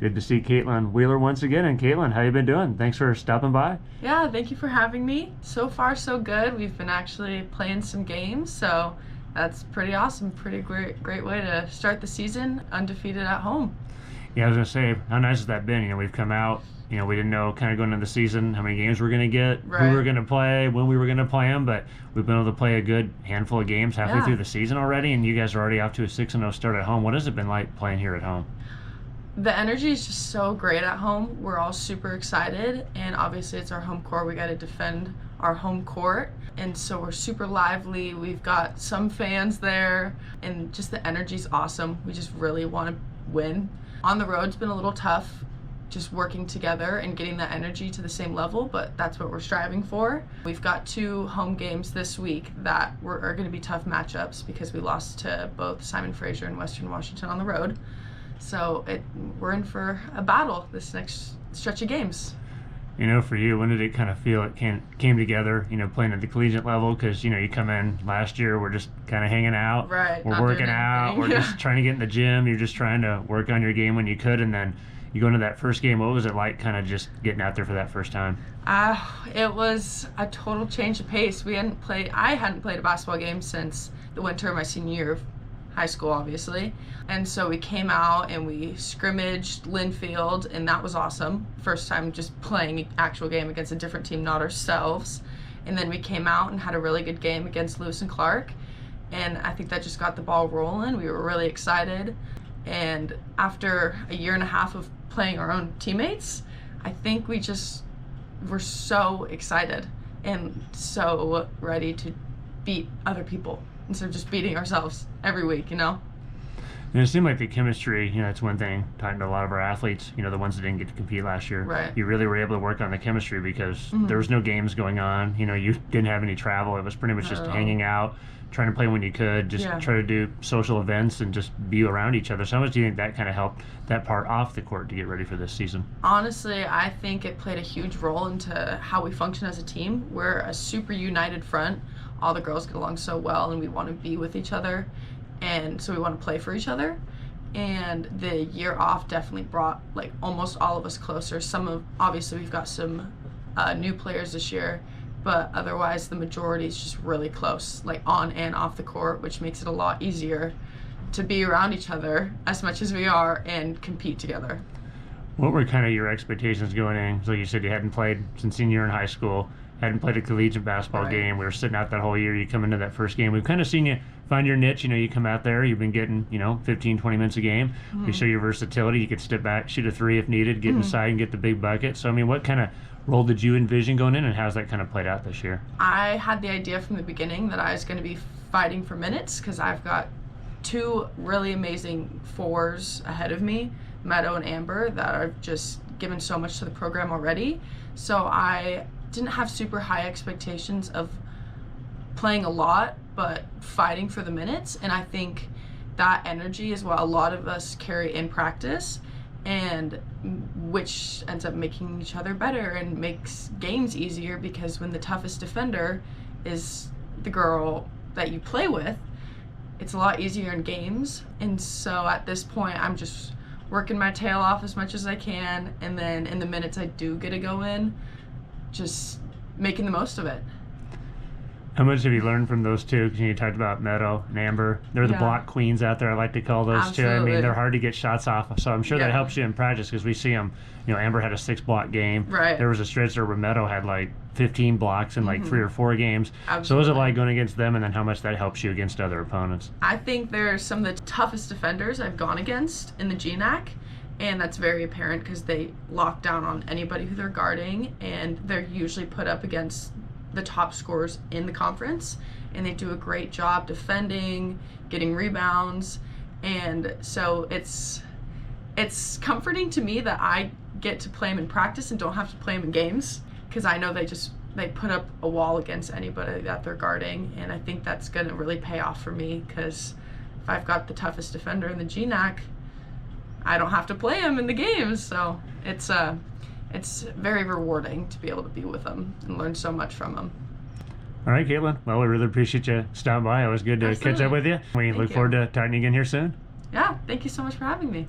Good to see Caitlin Wheeler once again. And Caitlin, how you been doing? Thanks for stopping by. Yeah, thank you for having me. So far, so good. We've been actually playing some games, so that's pretty awesome. Pretty great way to start the season, undefeated at home. Yeah, I was gonna say, how nice has that been? We've come out. We didn't know kind of going into the season how many games we're going to get, who we were going to play, when we were going to play them, but we've been able to play a good handful of games halfway through the season already, and you guys are already off to a 6-0 start at home. What has it been like playing here at home? The energy is just so great at home. We're all super excited, and obviously it's our home court. We got to defend our home court, and so we're super lively. We've got some fans there, and just the energy's awesome. We just really want to win. On the road's been a little tough, just working together and getting that energy to the same level, but that's what we're striving for. We've got 2 home games this week that are going to be tough matchups because we lost to both Simon Fraser and Western Washington on the road. So we're in for a battle this next stretch of games. For you, when did it kind of feel it came together, playing at the collegiate level? Because, you come in last year, we're just kind of hanging out. Right. We're working out. We're just trying to get in the gym. You're just trying to work on your game when you could. And then you go into that first game. What was it like kind of just getting out there for that first time? It was a total change of pace. I hadn't played a basketball game since the winter of my senior year of high school, obviously. And so we came out and we scrimmaged Linfield, and that was awesome. First time just playing an actual game against a different team, not ourselves. And then we came out and had a really good game against Lewis and Clark. And I think that just got the ball rolling. We were really excited. And after a year and a half of playing our own teammates, I think we just were so excited and so ready to beat other people instead of just beating ourselves every week, And it seemed like the chemistry, it's one thing, talking to a lot of our athletes, the ones that didn't get to compete last year. Right. You really were able to work on the chemistry because there was no games going on. You didn't have any travel. It was pretty much just hanging out, trying to play when you could, just try to do social events and just be around each other. So how much do you think that kind of helped that part off the court to get ready for this season? Honestly, I think it played a huge role into how we function as a team. We're a super united front. All the girls get along so well, and we want to be with each other, and so we want to play for each other. And the year off definitely brought almost all of us closer. Obviously we've got some new players this year, but otherwise the majority is just really close, on and off the court, which makes it a lot easier to be around each other as much as we are and compete together. What were kind of your expectations going in? So you said you hadn't played since senior year in high school, hadn't played a collegiate basketball game. We were sitting out that whole year. You come into that first game. We've kind of seen you find your niche. You come out there. You've been getting, 15, 20 minutes a game. We show your versatility. You could step back, shoot a 3 if needed, get inside and get the big bucket. So, what kind of role did you envision going in, and how's that kind of played out this year? I had the idea from the beginning that I was going to be fighting for minutes because I've got 2 really amazing 4s ahead of me, Meadow and Amber, that are just given so much to the program already. So I didn't have super high expectations of playing a lot, but fighting for the minutes. And I think that energy is what a lot of us carry in practice, and which ends up making each other better and makes games easier, because when the toughest defender is the girl that you play with, it's a lot easier in games. And so at this point, I'm just working my tail off as much as I can, and then in the minutes I do get to go in, just making the most of it. How much have you learned from those 2? Because you talked about Meadow and Amber. They're the block queens out there. I like to call those Absolutely. 2. They're hard to get shots off. So I'm sure that helps you in practice, because we see them. Amber had a 6-block game. Right. There was a stretch there where Meadow had 15 blocks in 3 or 4 games. Absolutely. So what was it like going against them, and then how much that helps you against other opponents? I think they're some of the toughest defenders I've gone against in the GNAC. And that's very apparent because they lock down on anybody who they're guarding, and they're usually put up against the top scorers in the conference, and they do a great job defending, getting rebounds. And so it's comforting to me that I get to play them in practice and don't have to play them in games, because I know they put up a wall against anybody that they're guarding. And I think that's going to really pay off for me, because if I've got the toughest defender in the GNAC, I don't have to play him in the games. So it's very rewarding to be able to be with them and learn so much from them. All right, Caitlin. Well, we really appreciate you stopping by. It was good to catch up with you. We look forward to talking to you again here soon. Yeah, thank you so much for having me.